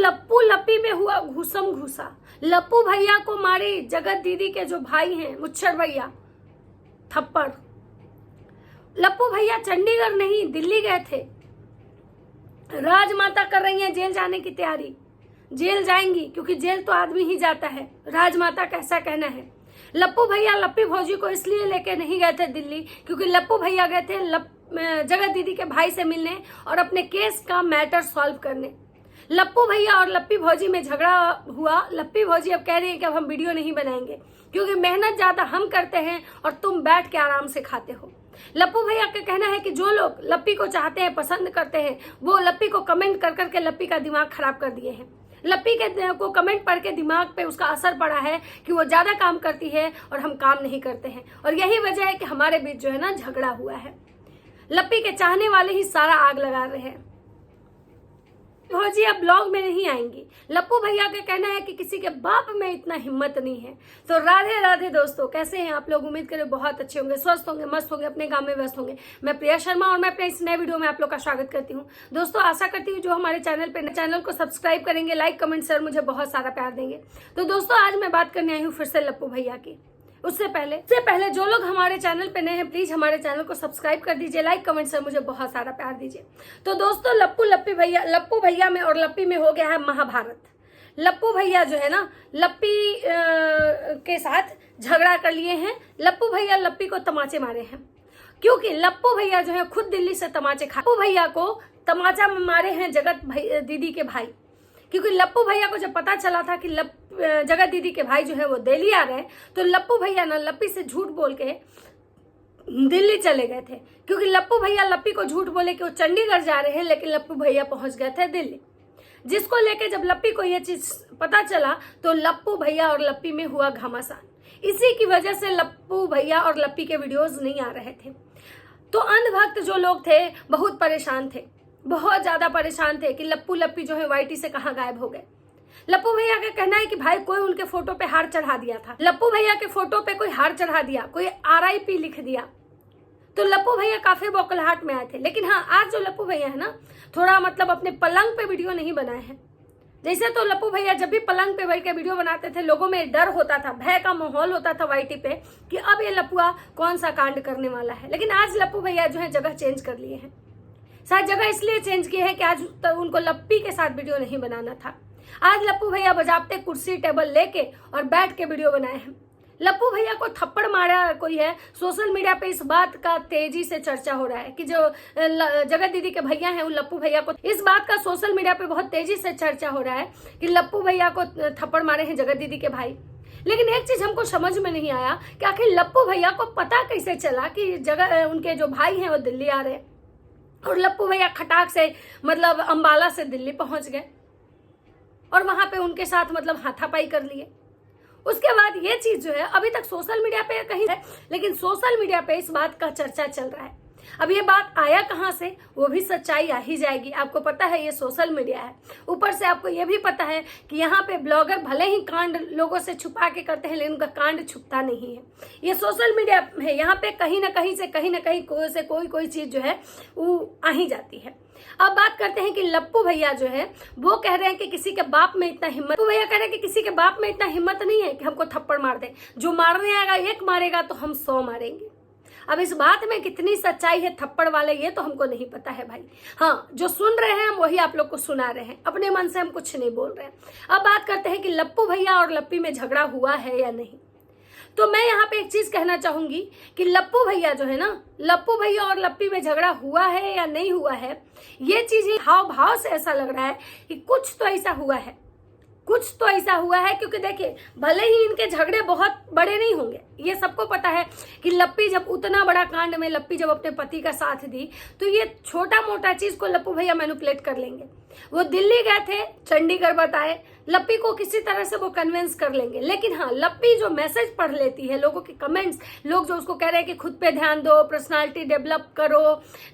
लप्पू लप्पी में हुआ घुसम घुसा। लप्पू भैया को मारे जगत दीदी के जो भाई हैं मुच्छर भैया थप्पड़। लप्पू भैया चंडीगढ़ नहीं दिल्ली गए थे। राजमाता कर रही हैं जेल जाने की तैयारी। जेल जाएंगी क्योंकि जेल तो आदमी ही जाता है, राजमाता कैसा कहना है। लप्पू भैया लप्पी भौजी को इसलिए लेके नहीं गए थे दिल्ली क्योंकि लप्पू भैया गए थे जगत दीदी के भाई से मिलने और अपने केस का मैटर सॉल्व करने। लप्पू भैया और लप्पी भौजी में झगड़ा हुआ। लप्पी भौजी अब कह रही है कि अब हम वीडियो नहीं बनाएंगे क्योंकि मेहनत ज्यादा हम करते हैं और तुम बैठ के आराम से खाते हो। लप्पू भैया का कहना है कि जो लोग लप्पी को चाहते हैं, पसंद करते हैं, वो लप्पी को कमेंट कर करके लप्पी का दिमाग खराब कर दिए हैं। लप्पी के को कमेंट पढ़ के दिमाग पे उसका असर पड़ा है कि वो ज्यादा काम करती है और हम काम नहीं करते हैं, और यही वजह है कि हमारे बीच जो है ना झगड़ा हुआ है। लप्पी के चाहने वाले ही सारा आग लगा रहे हैं। भौजी अब ब्लॉग में नहीं आएंगी। लप्पू भैया का कहना है कि किसी के बाप में इतना हिम्मत नहीं है। तो राधे राधे दोस्तों, कैसे हैं आप लोग? उम्मीद करें बहुत अच्छे होंगे, स्वस्थ होंगे, मस्त होंगे, अपने काम में व्यस्त होंगे। मैं प्रिया शर्मा और मैं अपने इस नए वीडियो में आप लोग का स्वागत करती हूँ। दोस्तों आशा करती हूँ जो हमारे चैनल को सब्सक्राइब करेंगे, लाइक कमेंट शेयर मुझे बहुत सारा प्यार देंगे। तो दोस्तों आज मैं बात करने आई हूँ फिर से लप्पू भैया की। उससे पहले जो लोग हमारे चैनल पे नए हैं प्लीज हमारे चैनल को सब्सक्राइब कर दीजिए, लाइक कमेंट से मुझे बहुत सारा प्यार दीजिए। तो दोस्तों लप्पू भैया में और लप्पी में हो गया है महाभारत। लप्पू भैया जो है ना लप्पी के साथ झगड़ा कर लिए हैं। लप्पू भैया लप्पी को तमाचे मारे हैं क्योंकि लप्पू भैया जो है खुद दिल्ली से तमाचे खा। लप्पू भैया को तमाचा मारे हैं जगत दीदी के भाई, क्योंकि लप्पू भैया को जब पता चला था कि जगत दीदी के भाई जो है वो दिल्ली आ रहे हैं, तो लप्पू भैया ना लप्पी से झूठ बोल के दिल्ली चले गए थे। क्योंकि लप्पू भैया लप्पी को झूठ बोले कि वो चंडीगढ़ जा रहे हैं, लेकिन लप्पू भैया पहुंच गए थे दिल्ली। जिसको लेके जब लप्पी को ये चीज पता चला तो लप्पू भैया और लप्पी में हुआ घमासान। इसी की वजह से लप्पू भैया और लप्पी के वीडियोज नहीं आ रहे थे। तो अंधभक्त जो लोग थे बहुत परेशान थे, बहुत ज्यादा परेशान थे कि लप्पू लप्पी जो है वाईटी से कहाँ गायब हो गए। लप्पू भैया का कहना है कि भाई कोई उनके फोटो पे हार चढ़ा दिया था। लप्पू भैया के फोटो पे कोई हार चढ़ा दिया, कोई RIP लिख दिया। तो लप्पू भैया काफी बौखलाहट में आए थे। लेकिन हाँ, आज जो लप्पू भैया है ना थोड़ा मतलब अपने पलंग पे वीडियो नहीं बनाए हैं। जैसे तो लप्पू भैया जब भी पलंग पे बैठ के वीडियो बनाते थे लोगों में डर होता था, भय का माहौल होता था वाईटी पे कि अब ये लप्पुआ कौन सा कांड करने वाला है। लेकिन आज लप्पू भैया जो है जगह चेंज कर लिए हैं। शायद जगह इसलिए चेंज की है कि आज तो उनको लप्पी के साथ वीडियो नहीं बनाना था। आज लप्पू भैया बजाते कुर्सी टेबल लेके और बैठ के वीडियो बनाए हैं। लप्पू भैया को थप्पड़ मारा कोई है। सोशल मीडिया पे इस बात का तेजी से चर्चा हो रहा है कि जो जगत दीदी के भैया हैं वो लप्पू भैया को, इस बात का सोशल मीडिया पे बहुत तेजी से चर्चा हो रहा है कि लप्पू भैया को थप्पड़ मारे हैं जगत दीदी के भाई। लेकिन एक चीज हमको समझ में नहीं आया कि आखिर लप्पू भैया को पता कैसे चला कि उनके जो भाई हैं वो दिल्ली आ रहे हैं, और लप्पू भैया खटाक से मतलब अंबाला से दिल्ली पहुंच गए और वहां पे उनके साथ मतलब हाथापाई कर लिए। उसके बाद ये चीज जो है अभी तक सोशल मीडिया पे कहीं है, लेकिन सोशल मीडिया पे इस बात का चर्चा चल रहा है। अब ये बात आया कहाँ से, वो भी सच्चाई आ ही जाएगी। आपको पता है ये सोशल मीडिया है, ऊपर से आपको ये भी पता है कि यहाँ पे ब्लॉगर भले ही कांड लोगों से छुपा के करते हैं, लेकिन उनका कांड छुपता नहीं है। ये सोशल मीडिया है, यहाँ पे कहीं ना कहीं से कोई चीज जो है वो आ ही जाती है। अब बात करते हैं कि लप्पू भैया जो है वो कह रहे हैं कि किसी के बाप में इतना हिम्मत, लप्पू भैया कह रहे हैं कि किसी के बाप में इतना हिम्मत नहीं है कि हमको थप्पड़ मार दे। जो मारने आएगा एक मारेगा तो हम 100 मारेंगे। अब इस बात में कितनी सच्चाई है थप्पड़ वाले, ये तो हमको नहीं पता है भाई। हाँ, जो सुन रहे हैं हम वही आप लोग को सुना रहे हैं, अपने मन से हम कुछ नहीं बोल रहे हैं। अब बात करते हैं कि लप्पू भैया और लप्पी में झगड़ा हुआ है या नहीं। तो मैं यहाँ पे एक चीज कहना चाहूंगी कि लप्पू भैया जो है ना, लप्पू भैया और लप्पी में झगड़ा हुआ है या नहीं हुआ है, ये चीज हाव भाव से ऐसा लग रहा है कि कुछ तो ऐसा हुआ है, कुछ तो ऐसा हुआ है। क्योंकि देखिए भले ही इनके झगड़े बहुत बड़े नहीं होंगे, ये सबको पता है कि लप्पी जब उतना बड़ा कांड में लप्पी जब अपने पति का साथ दी तो ये छोटा मोटा चीज को लप्पू भैया मैनिपुलेट कर लेंगे। वो दिल्ली गए थे, चंडीगढ़ बताए, लप्पी को किसी तरह से वो कन्विंस कर लेंगे। लेकिन हाँ, लप्पी जो मैसेज पढ़ लेती है, लोगों के कमेंट्स, लोग जो उसको कह रहे हैं कि खुद पे ध्यान दो, पर्सनालिटी डेवलप करो,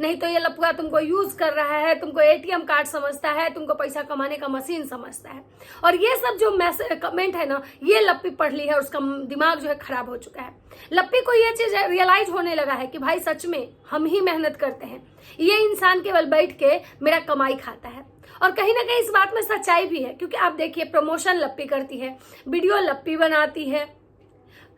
नहीं तो ये लप्पुआ तुमको यूज कर रहा है, तुमको ATM कार्ड समझता है, तुमको पैसा कमाने का मशीन समझता है, और ये सब जो मैसेज कमेंट है ना, ये लप्पी पढ़ ली है, उसका दिमाग जो है खराब हो चुका है। लप्पी को ये चीज रियलाइज होने लगा है कि भाई सच में हम ही मेहनत करते हैं, ये इंसान केवल बैठ के मेरा कमाई खाता है। और कहीं ना कहीं इस बात में सच्चाई भी है, क्योंकि आप देखिए प्रमोशन लप्पी करती है, वीडियो लप्पी बनाती है,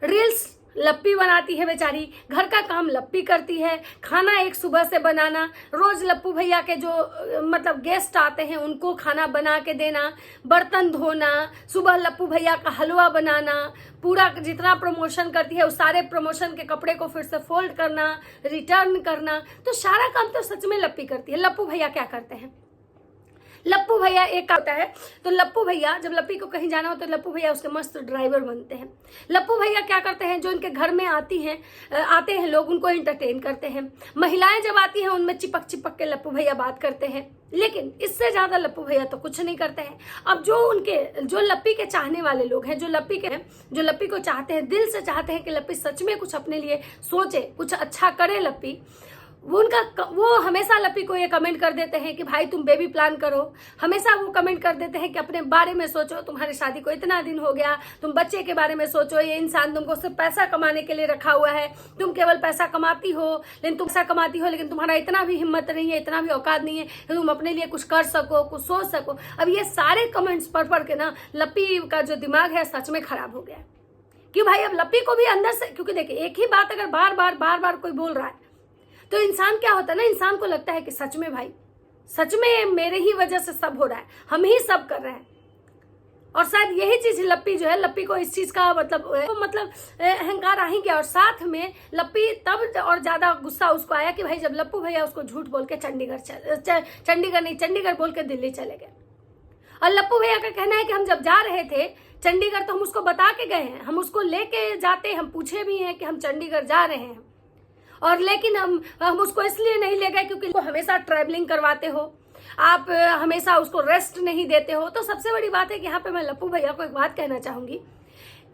रील्स लप्पी बनाती है बेचारी, घर का काम लप्पी करती है, खाना एक सुबह से बनाना, रोज लप्पू भैया के जो मतलब गेस्ट आते हैं उनको खाना बना के देना, बर्तन धोना, सुबह लप्पू भैया का हलवा बनाना, पूरा जितना प्रमोशन करती है उस सारे प्रमोशन के कपड़े को फिर से फोल्ड करना, रिटर्न करना, तो सारा काम तो सच में लप्पी करती है। लप्पू भैया क्या करते हैं, लप्पू भैया एक होता है, तो लप्पू भैया जब लप्पी को कहीं जाना हो तो लप्पू भैया उसके मस्त ड्राइवर बनते हैं। लप्पू भैया क्या करते हैं, जो इनके घर में आते हैं लोग, उनको एंटरटेन करते हैं। महिलाएं जब आती हैं उनमें चिपक चिपक के लप्पू भैया बात करते हैं, लेकिन इससे ज्यादा लप्पू भैया तो कुछ नहीं करते हैं। अब जो लप्पी के चाहने वाले लोग हैं, जो लप्पी को चाहते हैं, दिल से चाहते हैं कि लप्पी सच में कुछ अपने लिए सोचे, कुछ अच्छा करे लप्पी, वो हमेशा लप्पी को ये कमेंट कर देते हैं कि भाई तुम बेबी प्लान करो। हमेशा वो कमेंट कर देते हैं कि अपने बारे में सोचो, तुम्हारी शादी को इतना दिन हो गया, तुम बच्चे के बारे में सोचो, ये इंसान तुमको सिर्फ पैसा कमाने के लिए रखा हुआ है, तुम केवल पैसा कमाती हो, लेकिन तुम्हारा इतना भी हिम्मत नहीं है, इतना भी औकात नहीं है कि तुम अपने लिए कुछ कर सको, कुछ सोच सको। अब ये सारे कमेंट्स पढ़ के ना लप्पी का जो दिमाग है सच में खराब हो गया है। क्यों भाई, अब लप्पी को भी अंदर से, क्योंकि देखिए एक ही बात अगर बार बार कोई बोल रहा है तो इंसान क्या होता है ना, इंसान को लगता है कि सच में भाई, सच में मेरे ही वजह से सब हो रहा है, हम ही सब कर रहे हैं। और शायद यही चीज लप्पी जो है, लप्पी को इस चीज का मतलब अहंकार आ ही गया। और साथ में लप्पी तब और ज्यादा गुस्सा उसको आया कि भाई जब लप्पू भैया उसको झूठ बोल के चंडीगढ़ बोल के दिल्ली चले गए। और लप्पू भैया का कहना है कि हम जब जा रहे थे चंडीगढ़ तो हम उसको बता के गए हैं, हम उसको लेके जाते, हम पूछे भी हैं कि हम चंडीगढ़ जा रहे हैं, और लेकिन हम उसको इसलिए नहीं ले गए क्योंकि हमेशा ट्रैवलिंग करवाते हो, आप हमेशा उसको रेस्ट नहीं देते हो। तो सबसे बड़ी बात है कि यहाँ पे मैं लप्पू भैया को एक बात कहना चाहूंगी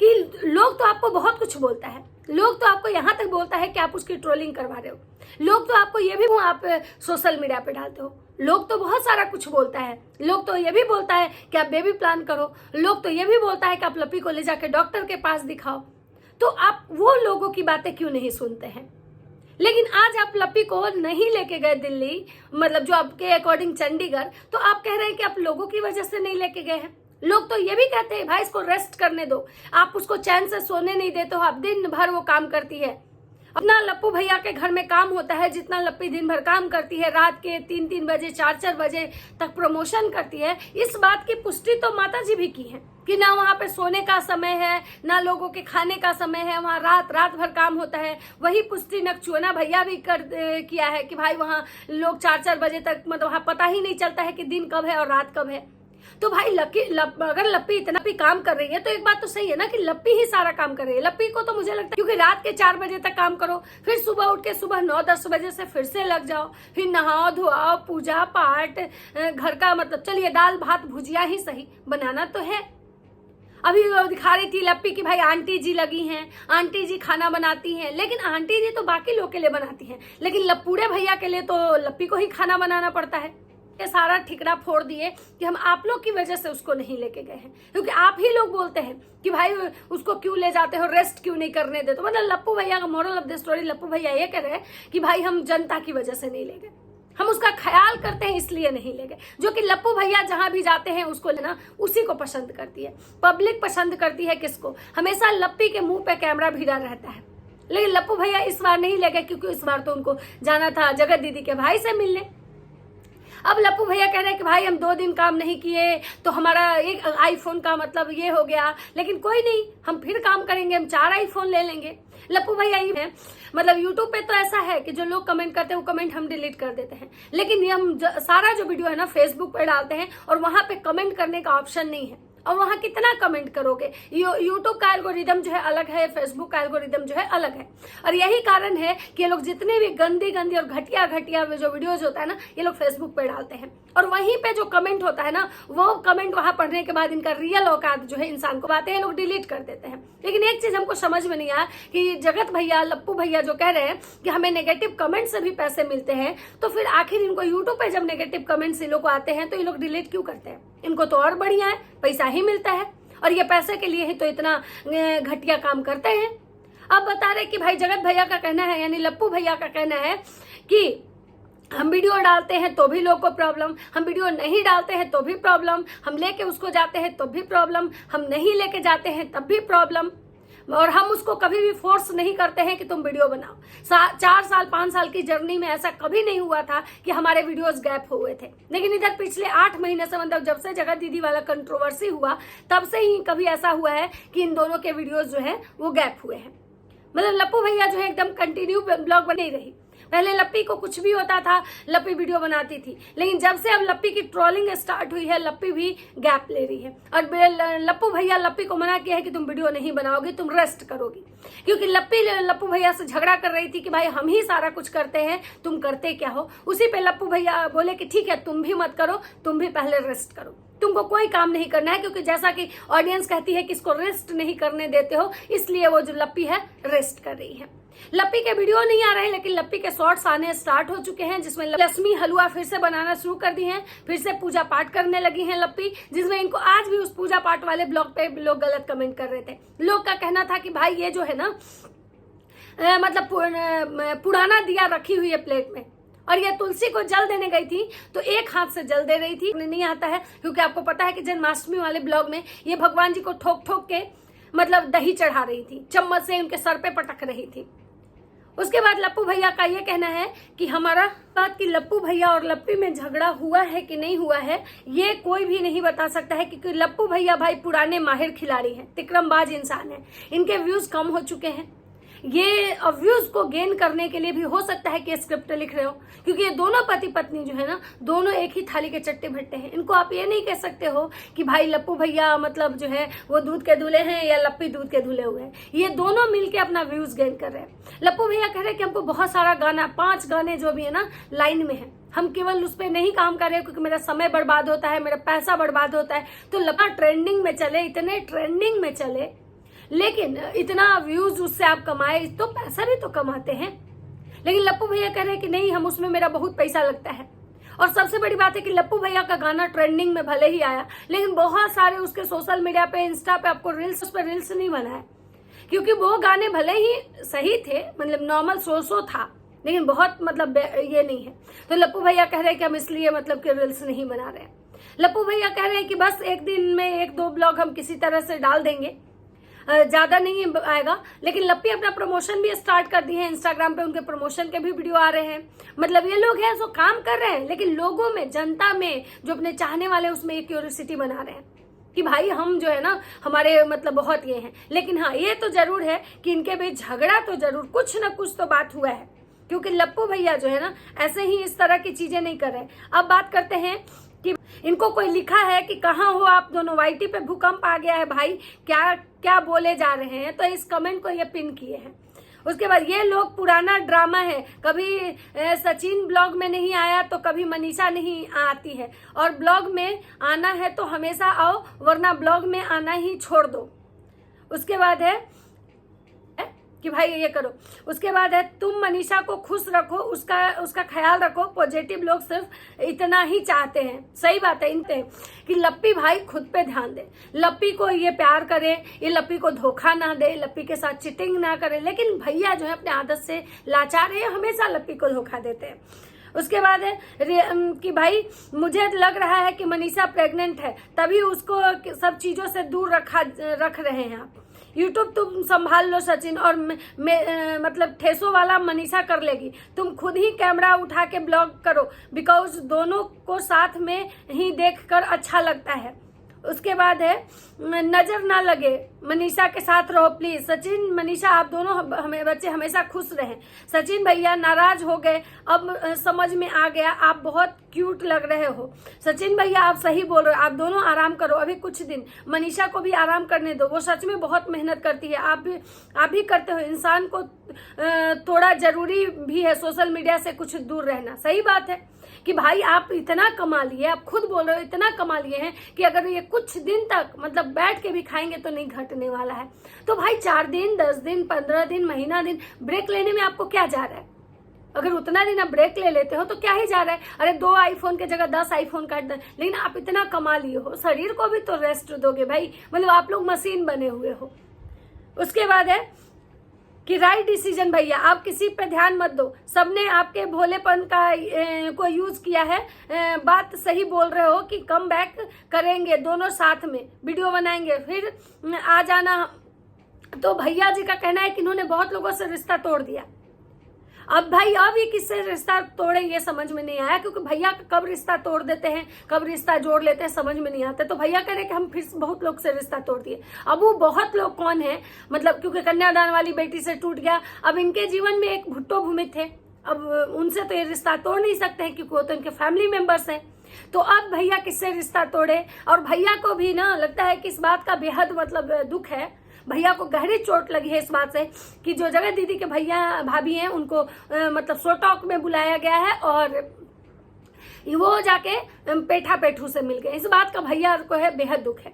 कि लोग तो आपको बहुत कुछ बोलता है, लोग तो आपको यहाँ तक बोलता है कि आप उसकी ट्रोलिंग करवा रहे हो, लोग तो आपको ये भी आप सोशल मीडिया पे डालते हो, लोग तो बहुत सारा कुछ बोलता है, लोग तो ये भी बोलता है कि आप बेबी प्लान करो, लोग तो ये भी बोलता है कि आप लप्पी को ले जाके डॉक्टर के पास दिखाओ। तो आप वो लोगों की बातें क्यों नहीं सुनते हैं? लेकिन आज आप लप्पी को नहीं लेके गए दिल्ली, मतलब जो आपके अकॉर्डिंग चंडीगढ़, तो आप कह रहे हैं कि आप लोगों की वजह से नहीं लेके गए हैं। लोग तो ये भी कहते हैं भाई इसको रेस्ट करने दो, आप उसको चैन से सोने नहीं देते हो, आप दिन भर वो काम करती है। अपना लप्पू भैया के घर में काम होता है, जितना लप्पी दिन भर काम करती है, रात के 3-3 बजे 4-4 बजे तक प्रमोशन करती है। इस बात की पुष्टि तो माता जी भी की है कि ना वहाँ पे सोने का समय है, ना लोगों के खाने का समय है, वहाँ रात भर काम होता है। वही पुष्टि नकचुना भैया भी किया है कि भाई वहाँ लोग 4-4 बजे तक, मतलब वहाँ पता ही नहीं चलता है कि दिन कब है और रात कब है। तो भाई अगर लप्पी इतना भी काम कर रही है तो एक बात तो सही है ना कि लप्पी ही सारा काम कर रही है। लप्पी को तो मुझे लगता है क्योंकि रात के 4 बजे तक काम करो, फिर सुबह उठ के सुबह 9-10 बजे से फिर से लग जाओ, फिर नहाओ धोआओ, पूजा पाठ, घर का मतलब चलिए दाल भात भुजिया ही सही बनाना तो है। अभी दिखा रही थी लप्पी की भाई आंटी जी लगी हैं, आंटी जी खाना बनाती हैं, लेकिन आंटी जी तो बाकी लोग के लिए बनाती हैं, लेकिन लप्पूड़े भैया के लिए तो लप्पी को ही खाना बनाना पड़ता है। सारा ठिकरा फोड़ दिए कि हम आप लोग की वजह से उसको नहीं लेके गए हैं, क्योंकि आप ही लोग बोलते हैं कि भाई उसको क्यों ले जाते हो, रेस्ट क्यों नहीं करने देते। मतलब लप्पू भैया का मोरल ऑफ द स्टोरी, लप्पू भैया ये कह रहे हैं कि भाई हम जनता की वजह से नहीं ले गए, हम उसका ख्याल करते हैं इसलिए नहीं ले गए। जो कि लप्पू भैया जहां भी जाते हैं उसको लेना उसी को पसंद करती है, पब्लिक पसंद करती है किसको, हमेशा लप्पी के मुंह पे कैमरा भिड़ा रहता है। लेकिन लप्पू भैया इस बार नहीं ले गए क्योंकि इस बार तो उनको जाना था जगत दीदी के भाई से मिलने। अब लप्पू भैया कह रहे हैं कि भाई हम 2 दिन काम नहीं किए तो हमारा एक आईफोन का मतलब ये हो गया, लेकिन कोई नहीं, हम फिर काम करेंगे, हम 4 आईफोन ले लेंगे। लप्पू भैया ही है, मतलब यूट्यूब पे तो ऐसा है कि जो लोग कमेंट करते हैं वो कमेंट हम डिलीट कर देते हैं, लेकिन ये हम सारा जो वीडियो है ना फेसबुक पे डालते हैं और वहां पे कमेंट करने का ऑप्शन नहीं है। और वहां कितना कमेंट करोगे, यूट्यूब का एल्गोरिदम जो है अलग है, फेसबुक का एल्गोरिदम जो है अलग है। और यही कारण है कि ये लोग जितने भी गंदी और घटिया जो वीडियोज होता है ना, ये लोग फेसबुक पे डालते हैं, और वहीं पे जो कमेंट होता है ना, वो कमेंट वहां पढ़ने के बाद इनका रियल औकात जो है इंसान को बातें ये लोग डिलीट कर देते हैं। लेकिन एक चीज हमको समझ में नहीं आया कि जगत भैया, लप्पू भैया जो कह रहे हैं कि हमें नेगेटिव कमेंट से भी पैसे मिलते हैं, तो फिर आखिर इनको यूट्यूब पे जब नेगेटिव कमेंट्स इन लोग को आते हैं तो ये लोग डिलीट क्यों करते हैं? इनको तो और बढ़िया है, पैसा ही मिलता है, और ये पैसे के लिए ही तो इतना घटिया काम करते हैं। अब बता रहे कि भाई जगत भैया का कहना है, यानी लप्पू भैया का कहना है कि हम वीडियो डालते हैं तो भी लोग को प्रॉब्लम, हम वीडियो नहीं डालते हैं तो भी प्रॉब्लम, हम लेके उसको जाते हैं तो भी प्रॉब्लम, हम नहीं लेके जाते हैं तब भी प्रॉब्लम, और हम उसको कभी भी फोर्स नहीं करते हैं कि तुम वीडियो बनाओ। 4 साल 5 साल की जर्नी में ऐसा कभी नहीं हुआ था कि हमारे वीडियोस गैप हुए थे। लेकिन इधर पिछले 8 महीने से, मतलब जब से जगत दीदी वाला कंट्रोवर्सी हुआ तब से ही कभी ऐसा हुआ है कि इन दोनों के वीडियोस जो है वो गैप हुए हैं। मतलब लप्पू भैया जो है एकदम कंटिन्यू ब्लॉग बनी रही। पहले लप्पी को कुछ भी होता था, लप्पी वीडियो बनाती थी, लेकिन जब से अब लप्पी की ट्रोलिंग स्टार्ट हुई है, लप्पी भी गैप ले रही है। और लप्पू भैया लप्पी को मना किया है कि तुम वीडियो नहीं बनाओगी, तुम रेस्ट करोगी, क्योंकि लप्पी लप्पू भैया से झगड़ा कर रही थी कि भाई हम ही सारा कुछ करते हैं, तुम करते क्या हो। उसी पे लप्पू भैया बोले कि ठीक है, तुम भी मत करो, तुम भी पहले रेस्ट करो, तुमको कोई काम नहीं करना है, क्योंकि जैसा कि ऑडियंस कहती है कि इसको रेस्ट नहीं करने देते हो, इसलिए वो जो लप्पी है रेस्ट कर रही है। लप्पी के वीडियो नहीं आ रहे हैं, लेकिन लप्पी के शॉर्ट्स आने स्टार्ट हो चुके हैं, जिसमें लक्ष्मी हलवा फिर से बनाना शुरू कर दी हैं, फिर से पूजा पाठ करने लगी हैं लप्पी, जिसमें इनको आज भी उस पूजा पाठ वाले ब्लॉग पे लोग गलत कमेंट कर रहे थे। लोग का कहना था कि भाई ये जो है ना मतलब पुराना दिया रखी हुई है प्लेट में, और ये तुलसी को जल देने गई थी तो एक हाथ से जल दे रही थी। नहीं आता है, क्योंकि आपको पता है कि जन्माष्टमी वाले ब्लॉग में ये भगवान जी को ठोक ठोक के मतलब दही चढ़ा रही थी, चम्मच से उनके सर पे पटक रही थी। उसके बाद लप्पू भैया का ये कहना है कि हमारा बात कि लप्पू भैया और लप्पी में झगड़ा हुआ है कि नहीं हुआ है, ये कोई भी नहीं बता सकता है, क्योंकि लप्पू भैया भाई पुराने माहिर खिलाड़ी हैं, तिक्रमबाज इंसान हैं, इनके व्यूज कम हो चुके हैं। ये व्यूज को गेन करने के लिए भी हो सकता है कि स्क्रिप्ट लिख रहे हो, क्योंकि ये दोनों पति पत्नी जो है ना, दोनों एक ही थाली के चट्टे भट्टे हैं। इनको आप ये नहीं कह सकते हो कि भाई लप्पू भैया मतलब जो है वो दूध के धुले हैं या लप्पी दूध के धुले हुए हैं। ये दोनों मिलके अपना व्यूज गेन कर रहे हैं। लप्पू भैया कह रहे हैं कि हमको बहुत सारा गाना, 5 गाने जो भी है ना लाइन में है, हम केवल उस पर नहीं काम कर रहे हैं क्योंकि मेरा समय बर्बाद होता है, मेरा पैसा बर्बाद होता है। तो लप्पा ट्रेंडिंग में चले, इतने ट्रेंडिंग में चले, लेकिन इतना व्यूज उससे आप कमाए तो पैसा भी तो कमाते हैं। लेकिन लप्पू भैया कह रहे हैं कि नहीं, हम उसमें मेरा बहुत पैसा लगता है। और सबसे बड़ी बात है कि लप्पू भैया का गाना ट्रेंडिंग में भले ही आया, लेकिन बहुत सारे उसके सोशल मीडिया पे, इंस्टा पे आपको रील्स, उस पर रील्स नहीं बना है, क्योंकि वो गाने भले ही सही थे, मतलब नॉर्मल सो था, लेकिन बहुत मतलब ये नहीं है। तो लप्पू भैया कह रहे हैं कि हम इसलिए मतलब कि रील्स नहीं बना रहे हैं। लप्पू भैया कह रहे हैं कि बस एक दिन में 1-2 ब्लॉग हम किसी तरह से डाल देंगे, ज्यादा नहीं आएगा। लेकिन लप्पी अपना प्रमोशन भी स्टार्ट कर दी है, इंस्टाग्राम पे उनके प्रमोशन के भी वीडियो आ रहे हैं। मतलब ये लोग हैं जो काम कर रहे हैं, लेकिन लोगों में, जनता में, जो अपने चाहने वाले उसमें एक क्यूरियोसिटी बना रहे हैं कि भाई हम जो है ना, हमारे मतलब बहुत ये हैं। लेकिन हाँ, ये तो जरूर है कि इनके बीच झगड़ा तो जरूर कुछ ना कुछ तो बात हुआ है, क्योंकि लप्पू भैया जो है ना ऐसे ही इस तरह की चीजें नहीं कर रहे। अब बात करते हैं कि इनको कोई लिखा है कि कहाँ हो आप दोनों, वाईटी पे भूकंप आ गया है भाई, क्या क्या बोले जा रहे हैं, तो इस कमेंट को ये पिन किए हैं। उसके बाद ये लोग पुराना ड्रामा है, कभी सचिन ब्लॉग में नहीं आया तो कभी मनीषा नहीं आती है, और ब्लॉग में आना है तो हमेशा आओ, वरना ब्लॉग में आना ही छोड़ दो। उसके बाद है कि भाई ये करो। उसके बाद है तुम मनीषा को खुश रखो, उसका ख्याल रखो, पॉजिटिव लोग सिर्फ इतना ही चाहते हैं। सही बात है इनते कि लप्पी भाई खुद पे ध्यान दे, लप्पी को ये प्यार करे, ये लप्पी को धोखा ना दे, लप्पी के साथ चिटिंग ना करे। लेकिन भैया जो है अपने आदत से लाचार है, हमेशा लप्पी को धोखा देते हैं। उसके बाद है कि भाई मुझे लग रहा है कि मनीषा प्रेग्नेंट है, तभी उसको सब चीजों से दूर रख रहे हैं आप। यूट्यूब तुम संभाल लो सचिन, और मतलब ठेसो वाला मनीषा कर लेगी, तुम खुद ही कैमरा उठा के ब्लॉग करो, बिकॉज दोनों को साथ में ही देखकर अच्छा लगता है। उसके बाद है नजर ना लगे, मनीषा के साथ रहो प्लीज। सचिन मनीषा आप दोनों हमें बच्चे हमेशा खुश रहें। सचिन भैया नाराज हो गए, अब समझ में आ गया, आप बहुत क्यूट लग रहे हो। सचिन भैया आप सही बोल रहे हो, आप दोनों आराम करो अभी कुछ दिन, मनीषा को भी आराम करने दो, वो सच में बहुत मेहनत करती है, आप भी करते हो। इंसान को थोड़ा जरूरी भी है सोशल मीडिया से कुछ दूर रहना। सही बात है कि भाई आप इतना कमा लिए, आप खुद बोल रहे हो इतना कमा लिए हैं कि अगर ये कुछ दिन तक मतलब बैठ के भी खाएंगे तो नहीं घटने वाला है। तो भाई 4 दिन, 10 दिन, 15 दिन, महीना दिन ब्रेक लेने में आपको क्या जा रहा है? अगर उतना दिन आप ब्रेक ले लेते हो तो क्या ही जा रहा है? अरे 2 आईफोन के जगह 10 आईफोन काट दे, लेकिन आप इतना कमा लिए हो, शरीर को भी तो रेस्ट दोगे भाई। मतलब आप लोग मशीन बने हुए हो। उसके बाद है कि राइट डिसीजन भैया, आप किसी पे ध्यान मत दो, सबने आपके भोलेपन का को यूज किया है, बात सही बोल रहे हो कि कम बैक करेंगे दोनों साथ में, वीडियो बनाएंगे, फिर आ जाना। तो भैया जी का कहना है कि इन्होंने बहुत लोगों से रिश्ता तोड़ दिया। अब भाई अब ये किससे रिश्ता तोड़े ये समझ में नहीं आया, क्योंकि भैया कब रिश्ता तोड़ देते हैं कब रिश्ता जोड़ लेते हैं समझ में नहीं आता। तो भैया कह रहे कि हम फिर बहुत लोग से रिश्ता तोड़ दिए। अब वो बहुत लोग कौन है, मतलब क्योंकि कन्यादान वाली बेटी से टूट गया, अब इनके जीवन में एक भुट्टो भूमित थे, अब उनसे तो ये रिश्ता तोड़ नहीं सकते हैं क्योंकि वो तो इनके फैमिली मेंबर्स हैं। तो अब भैया किससे रिश्ता तोड़े। और भैया को भी ना लगता है कि इस बात का बेहद मतलब दुख है, भैया को गहरी चोट लगी है इस बात से कि जो जगह दीदी के भैया भाभी हैं उनको मतलब सो टॉक में बुलाया गया है और वो जाके पेठा पेठू से मिल गए। इस बात का भैया को है बेहद दुख है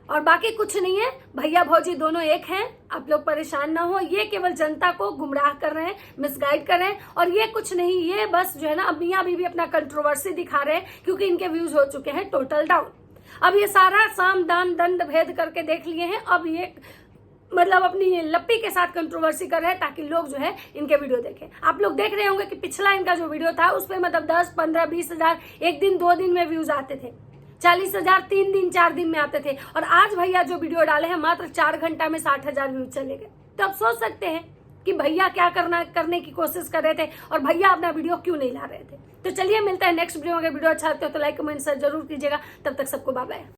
और बाकी कुछ नहीं है। भैया भौजी दोनों एक हैं, आप लोग परेशान ना हो। ये केवल जनता को गुमराह कर रहे हैं, मिसगाइड कर रहे हैं और ये कुछ नहीं, ये बस जो है ना अब मियां बीवी अपना कंट्रोवर्सी दिखा रहे हैं क्योंकि इनके व्यूज हो चुके हैं टोटल डाउन। अब ये सारा साम दान दंड भेद करके देख लिए हैं, अब ये मतलब अपनी लप्पी के साथ कंट्रोवर्सी कर रहे हैं ताकि लोग जो है इनके वीडियो देखें। आप लोग देख रहे होंगे कि पिछला इनका जो वीडियो था उस पर मतलब 10, 15, 20 हजार एक दिन 2 दिन में व्यूज आते थे, 40,000 3 दिन 4 दिन में आते थे और आज भैया जो वीडियो डाले हैं मात्र 4 घंटा में 60,000 व्यूज चले गए। तो आप सोच सकते हैं कि भैया क्या करने की कोशिश कर रहे थे और भैया अपना वीडियो क्यों नहीं ला रहे थे। तो चलिए मिलता है नेक्स्ट वीडियो में। अगर वीडियो अच्छा लगता है तो लाइक कमेंट शेयर जरूर कीजिएगा। तब तक सबको बाय बाय।